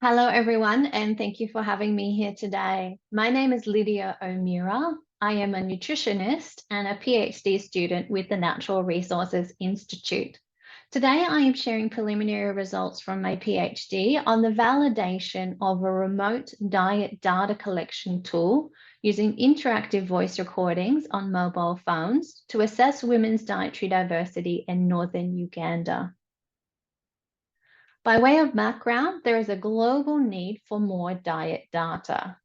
Hello, everyone, and thank you for having me here today. My name is Lydia O'Meara. I am a nutritionist and a PhD student with the Natural Resources Institute. Today, I am sharing preliminary results from my PhD on the validation of a remote diet data collection tool using interactive voice recordings on mobile phones to assess women's dietary diversity in Northern Uganda. By way of background, there is a global need for more diet data.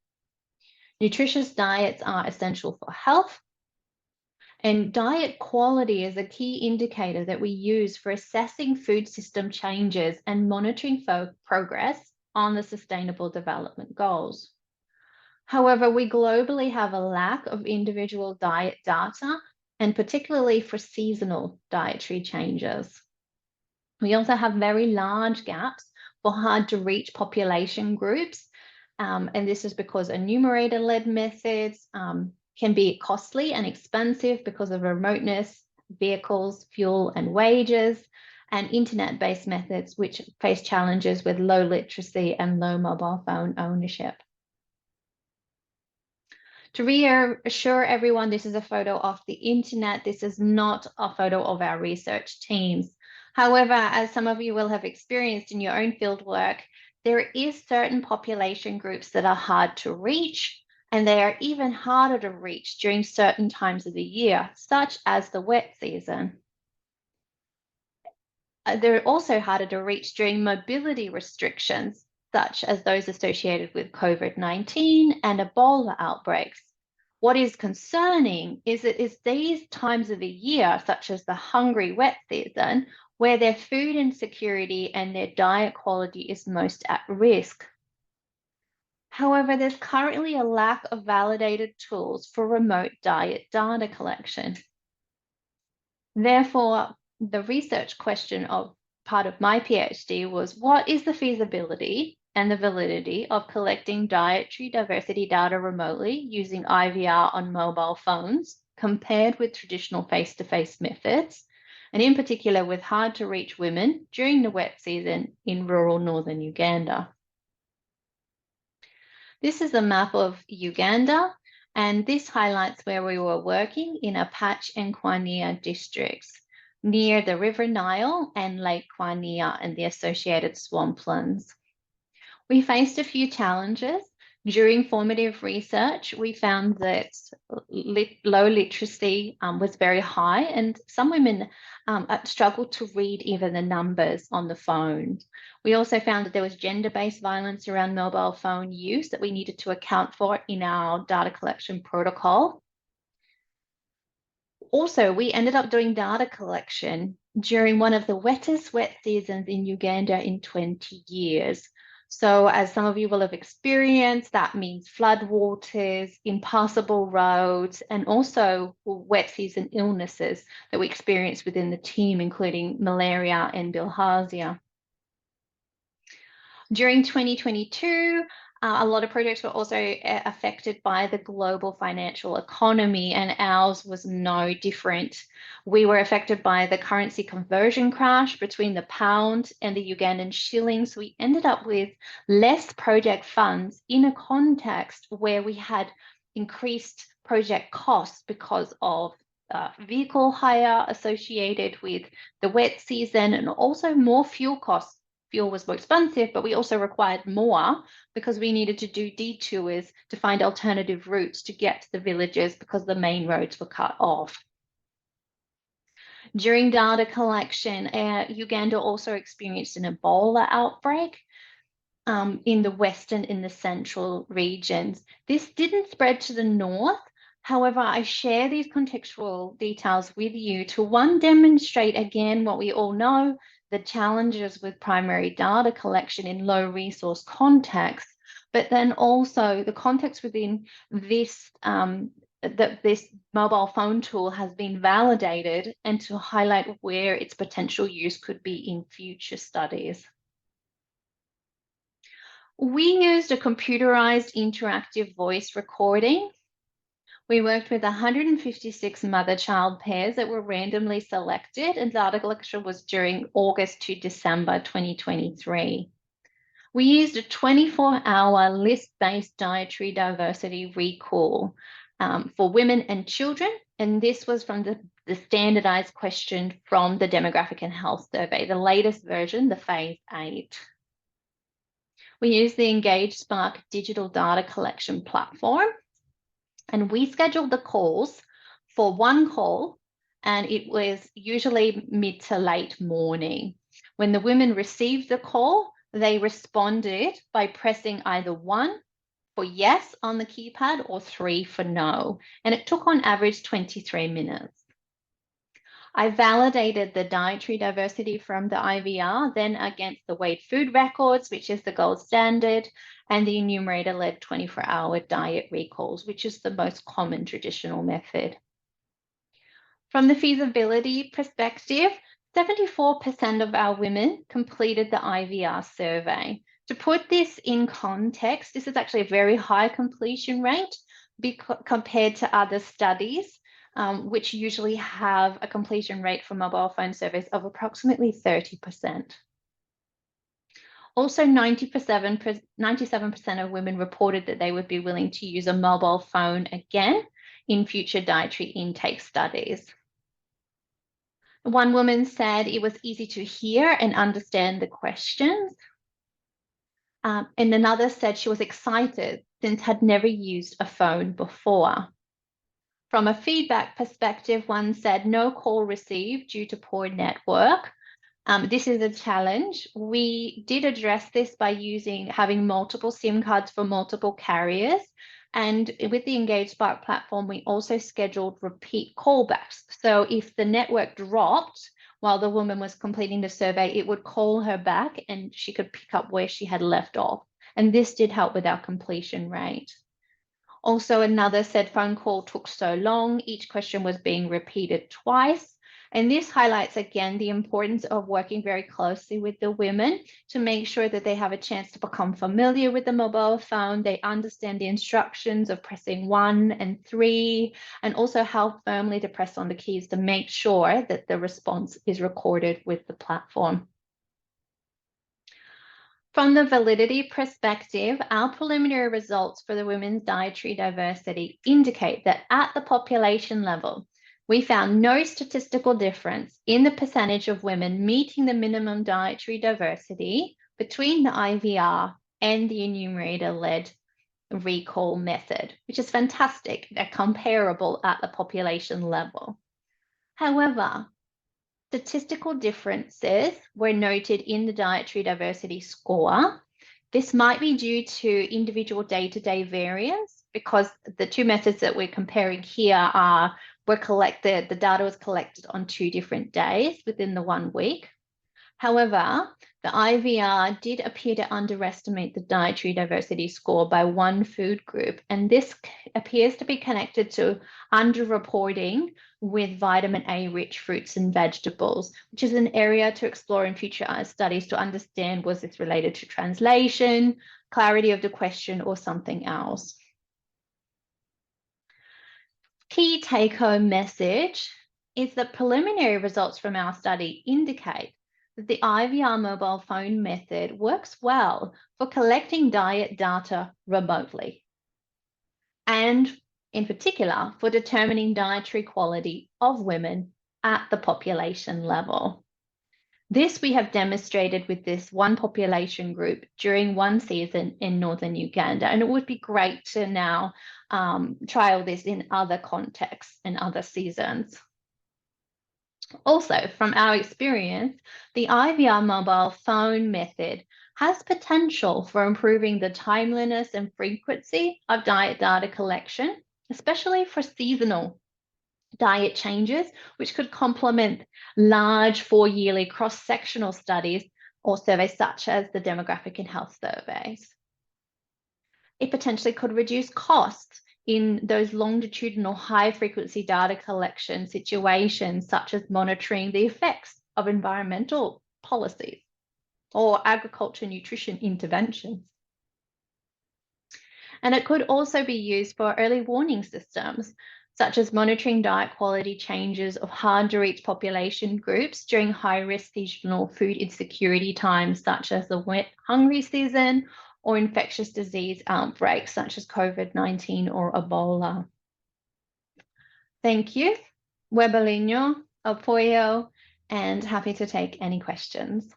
Nutritious diets are essential for health, and diet quality is a key indicator that we use for assessing food system changes and monitoring progress on the Sustainable Development Goals. However, we globally have a lack of individual diet data, and particularly for seasonal dietary changes. We also have very large gaps for hard to reach population groups. And this is because enumerator-led methods can be costly and expensive because of remoteness, vehicles, fuel, and wages, and internet-based methods which face challenges with low literacy and low mobile phone ownership. To reassure everyone, this is a photo off the internet. This is not a photo of our research teams. However, as some of you will have experienced in your own fieldwork, there is certain population groups that are hard to reach, and they are even harder to reach during certain times of the year, such as the wet season. They're also harder to reach during mobility restrictions, such as those associated with COVID-19 and Ebola outbreaks. What is concerning is that it's these times of the year, such as the hungry wet season, where their food insecurity and their diet quality is most at risk. However, there's currently a lack of validated tools for remote diet data collection. Therefore, the research question of part of my PhD was, what is the feasibility and the validity of collecting dietary diversity data remotely using IVR on mobile phones compared with traditional face-to-face methods, and in particular with hard to reach women during the wet season in rural northern Uganda. This is a map of Uganda, and this highlights where we were working in Apache and Kwania districts, near the River Nile and Lake Kwania and the associated swamplands. We faced a few challenges. During formative research, we found that low literacy was very high, and some women struggled to read even the numbers on the phone. We also found that there was gender-based violence around mobile phone use that we needed to account for in our data collection protocol. Also, we ended up doing data collection during one of the wettest wet seasons in Uganda in 20 years. So as some of you will have experienced, that means floodwaters, impassable roads, and also wet season illnesses that we experienced within the team, including malaria and bilharzia. During 2022, a lot of projects were also affected by the global financial economy, and ours was no different. We were affected by the currency conversion crash between the pound and the Ugandan shilling. So we ended up with less project funds in a context where we had increased project costs because of vehicle hire associated with the wet season, and also more fuel costs. Fuel was more expensive, but we also required more because we needed to do detours to find alternative routes to get to the villages because the main roads were cut off. During data collection, Uganda also experienced an Ebola outbreak in the western and the central regions. This didn't spread to the north. However, I share these contextual details with you to, one, demonstrate again what we all know, the challenges with primary data collection in low resource context, but then also the context within this, that this mobile phone tool has been validated, and to highlight where its potential use could be in future studies. We used a computerized interactive voice recording. We worked with 156 mother-child pairs that were randomly selected, and data collection was during August to December 2023. We used a 24-hour list-based dietary diversity recall for women and children, and this was from the standardized question from the Demographic and Health Survey, the latest version, the Phase 8. We used the Engage Spark digital data collection platform, and we scheduled the calls for one call, and it was usually mid to late morning. When the women received the call, they responded by pressing either 1 for yes on the keypad or 3 for no, and it took on average 23 minutes. I validated the dietary diversity from the IVR, then against the weighed food records, which is the gold standard, and the enumerator-led 24-hour diet recalls, which is the most common traditional method. From the feasibility perspective, 74% of our women completed the IVR survey. To put this in context, this is actually a very high completion rate compared to other studies, which usually have a completion rate for mobile phone surveys of approximately 30%. Also, 97% of women reported that they would be willing to use a mobile phone again in future dietary intake studies. One woman said it was easy to hear and understand the questions. And another said she was excited since had never used a phone before. From a feedback perspective, one said no call received due to poor network. This is a challenge. We did address this by having multiple SIM cards for multiple carriers. And with the Engage Spark platform, we also scheduled repeat callbacks. So if the network dropped while the woman was completing the survey, it would call her back and she could pick up where she had left off. And this did help with our completion rate. Also, another said phone call took so long, each question was being repeated twice. And this highlights again the importance of working very closely with the women to make sure that they have a chance to become familiar with the mobile phone, they understand the instructions of pressing 1 and 3, and also how firmly to press on the keys to make sure that the response is recorded with the platform. From the validity perspective, our preliminary results for the women's dietary diversity indicate that at the population level, we found no statistical difference in the percentage of women meeting the minimum dietary diversity between the IVR and the enumerator-led recall method, which is fantastic. They're comparable at the population level. However, statistical differences were noted in the dietary diversity score. This might be due to individual day-to-day variance because the two methods that we're comparing here the data was collected on 2 different days within the 1 week. However, the IVR did appear to underestimate the dietary diversity score by 1 food group, and this appears to be connected to underreporting with vitamin A-rich fruits and vegetables, which is an area to explore in future studies to understand, was this related to translation, clarity of the question, or something else. Key take-home message is that preliminary results from our study indicate that the IVR mobile phone method works well for collecting diet data remotely, and in particular for determining dietary quality of women at the population level. This we have demonstrated with this 1 population group during 1 season in Northern Uganda, and it would be great to now trial this in other contexts and other seasons. Also, from our experience, the IVR mobile phone method has potential for improving the timeliness and frequency of diet data collection, especially for seasonal diet changes, which could complement large 4-yearly cross-sectional studies or surveys such as the Demographic and Health Surveys. It potentially could reduce costs in those longitudinal high-frequency data collection situations, such as monitoring the effects of environmental policies or agriculture nutrition interventions. And it could also be used for early warning systems such as monitoring diet quality changes of hard-to-reach population groups during high-risk seasonal food insecurity times, such as the wet hungry season or infectious disease outbreaks, such as COVID-19 or Ebola. Thank you. Webalinho, apoyo, and happy to take any questions.